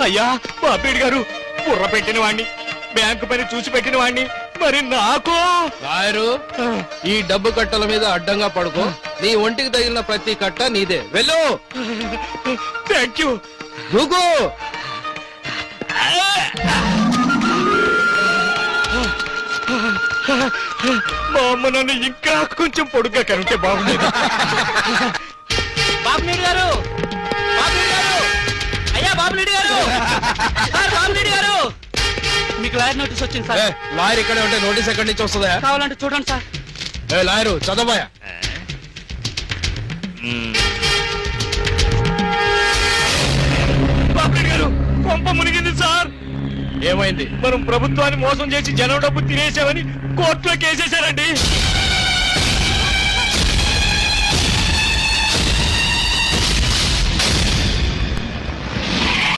అయ్యా బాపేడు గారు, బుర్ర పెట్టిన వాణ్ణి, బ్యాంకు పని చూసి పెట్టిన వాణ్ణి, మరి నాకు రాయరు ఈ డబ్బు కట్టల మీద అడ్డంగా పడుకో. నీ ఒంటికి తగిలిన ప్రతి కట్ట నీదే. వెళ్ళు. Thank you. దూకు. మా అమ్మ నన్ను ఇంకా కొంచెం పొడుగ్గా కనుంటే బాగుండేది. బాబులేడి గారు, బాబులేడి గారు, అయ్యా బాబులేడి గారు, సార్ బాబులేడి గారు, మీకు లాయర్ నోటీస్ వచ్చింది సార్. లాయర్ ఇక్కడే ఉంటే నోటీస్ ఎక్కడి నుంచి వస్తుందా? కావాలంటే చూడండి సార్. లాయరు చదవయా. బాపేడు గారు, పంప మునిగింది సార్. ఏమైంది? మనం ప్రభుత్వాన్ని మోసం చేసి జనం డబ్బు తినేసామని కోర్టులో కేసేశారండి.